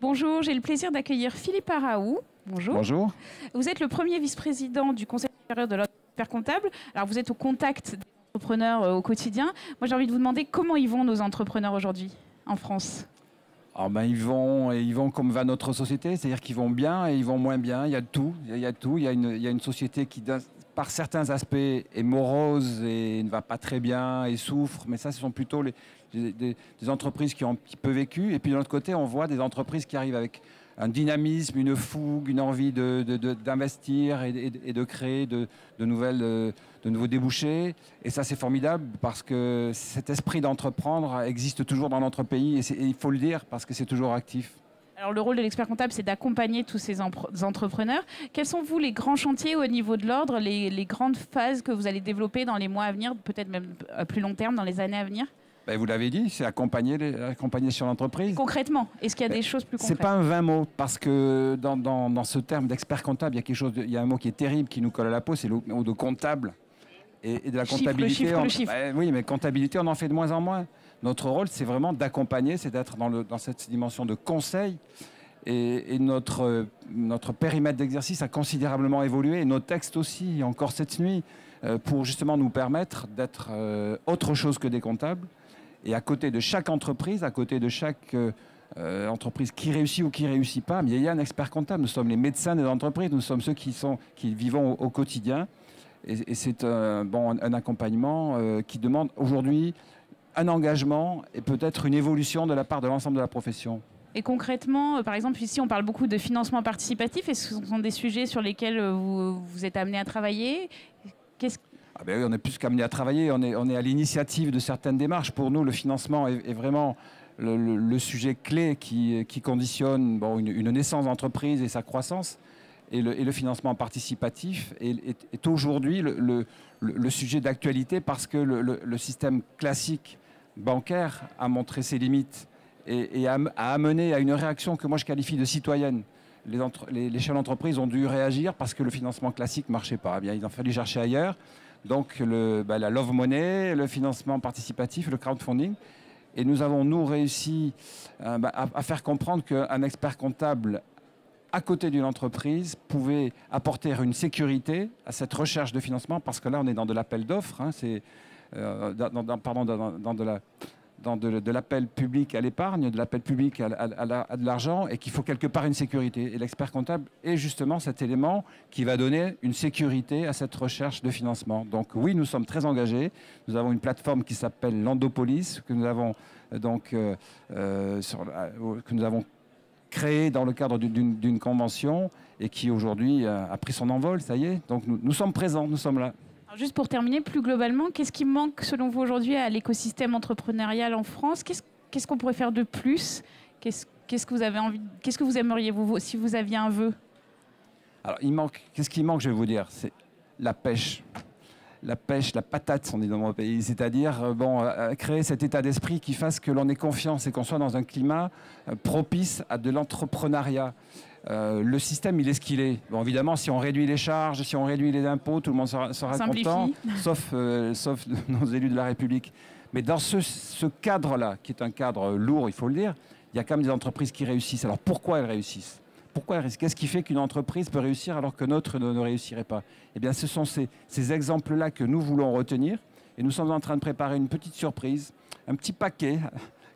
Bonjour, j'ai le plaisir d'accueillir Philippe Araou. Bonjour. Bonjour. Vous êtes le premier vice-président du Conseil supérieur de l'ordre des experts comptables. Alors, vous êtes au contact des entrepreneurs au quotidien. Moi, j'ai envie de vous demander comment ils vont nos entrepreneurs aujourd'hui en France. Alors ils vont comme va notre société, c'est-à-dire qu'ils vont bien et ils vont moins bien. Il y a de tout. Il y a tout. Il y a une société qui, par certains aspects, est morose et ne va pas très bien et souffre. Mais ça, ce sont plutôt des entreprises qui ont un petit peu vécu. Et puis de l'autre côté, on voit des entreprises qui arrivent avec un dynamisme, une fougue, une envie d'investir et de créer de nouveaux débouchés. Et ça, c'est formidable parce que cet esprit d'entreprendre existe toujours dans notre pays. Et il faut le dire parce que c'est toujours actif. Alors, le rôle de l'expert comptable, c'est d'accompagner tous ces entrepreneurs. Quels sont, vous, les grands chantiers au niveau de l'ordre, les grandes phases que vous allez développer dans les mois à venir, peut-être même à plus long terme, dans les années à venir? Vous l'avez dit, c'est accompagner sur l'entreprise. Concrètement, est-ce qu'il y a des choses plus concrètes? C'est pas un vain mot, parce que dans ce terme d'expert comptable, il y a un mot qui est terrible, qui nous colle à la peau, c'est le mot de comptable. Et de la comptabilité, le chiffre. Oui, mais comptabilité, on en fait de moins en moins. Notre rôle, c'est vraiment d'accompagner, c'est d'être dans cette dimension de conseil. Et notre périmètre d'exercice a considérablement évolué, et nos textes aussi, encore cette nuit, pour justement nous permettre d'être autre chose que des comptables. Et à côté de chaque entreprise, à côté de chaque entreprise qui réussit ou qui ne réussit pas, il y a un expert comptable. Nous sommes les médecins des entreprises, nous sommes ceux qui vivons au quotidien. Et c'est un accompagnement qui demande aujourd'hui un engagement et peut-être une évolution de la part de l'ensemble de la profession. Et concrètement, par exemple, ici, on parle beaucoup de financement participatif. Est-ce que ce sont des sujets sur lesquels vous êtes amené à travailler? Oui, on est plus qu'amené à travailler, on est à l'initiative de certaines démarches. Pour nous, le financement est vraiment le sujet clé qui conditionne une naissance d'entreprise et sa croissance. Et le financement participatif est aujourd'hui le sujet d'actualité parce que le système classique bancaire a montré ses limites et a amené à une réaction que moi je qualifie de citoyenne. Les chefs d'entreprise ont dû réagir parce que le financement classique ne marchait pas. Il a fallu chercher ailleurs. Donc la love money, le financement participatif, le crowdfunding. Et nous avons, réussi à faire comprendre qu'un expert comptable à côté d'une entreprise pouvait apporter une sécurité à cette recherche de financement, parce que là, on est dans de l'appel d'offres, dans de l'appel public à l'épargne, de l'appel public à de l'argent, et qu'il faut quelque part une sécurité. Et l'expert comptable est justement cet élément qui va donner une sécurité à cette recherche de financement. Donc oui, nous sommes très engagés. Nous avons une plateforme qui s'appelle Landopolis, que nous avons créée dans le cadre d'une convention et qui aujourd'hui a pris son envol, ça y est. Donc nous sommes présents, nous sommes là. Alors juste pour terminer, plus globalement, qu'est-ce qui manque selon vous aujourd'hui à l'écosystème entrepreneurial en France? Qu'est-ce qu'on pourrait faire de plus? Qu'est-ce que vous aimeriez, vous, si vous aviez un vœu? Alors qu'est-ce qui manque, je vais vous dire, c'est la pêche. La pêche, la patate, on dit dans mon pays, c'est-à-dire créer cet état d'esprit qui fasse que l'on ait confiance et qu'on soit dans un climat propice à de l'entrepreneuriat. Le système, il est ce qu'il est. Bon, évidemment, si on réduit les charges, si on réduit les impôts, tout le monde sera content, sauf nos élus de la République. Mais dans ce cadre-là, qui est un cadre lourd, il faut le dire, il y a quand même des entreprises qui réussissent. Alors pourquoi elles réussissent? Qu'est-ce qui fait qu'une entreprise peut réussir alors que notre ne réussirait pas? Eh bien, ce sont ces exemples-là que nous voulons retenir. Et nous sommes en train de préparer une petite surprise, un petit paquet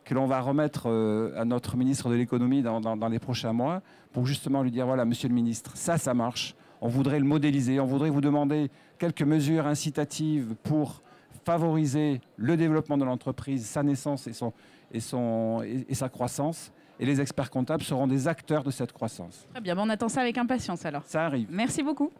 que l'on va remettre à notre ministre de l'économie dans les prochains mois pour justement lui dire, voilà, monsieur le ministre, ça marche. On voudrait le modéliser. On voudrait vous demander quelques mesures incitatives pour favoriser le développement de l'entreprise, sa naissance et sa croissance. Et les experts comptables seront des acteurs de cette croissance. Très bien, on attend ça avec impatience alors. Ça arrive. Merci beaucoup.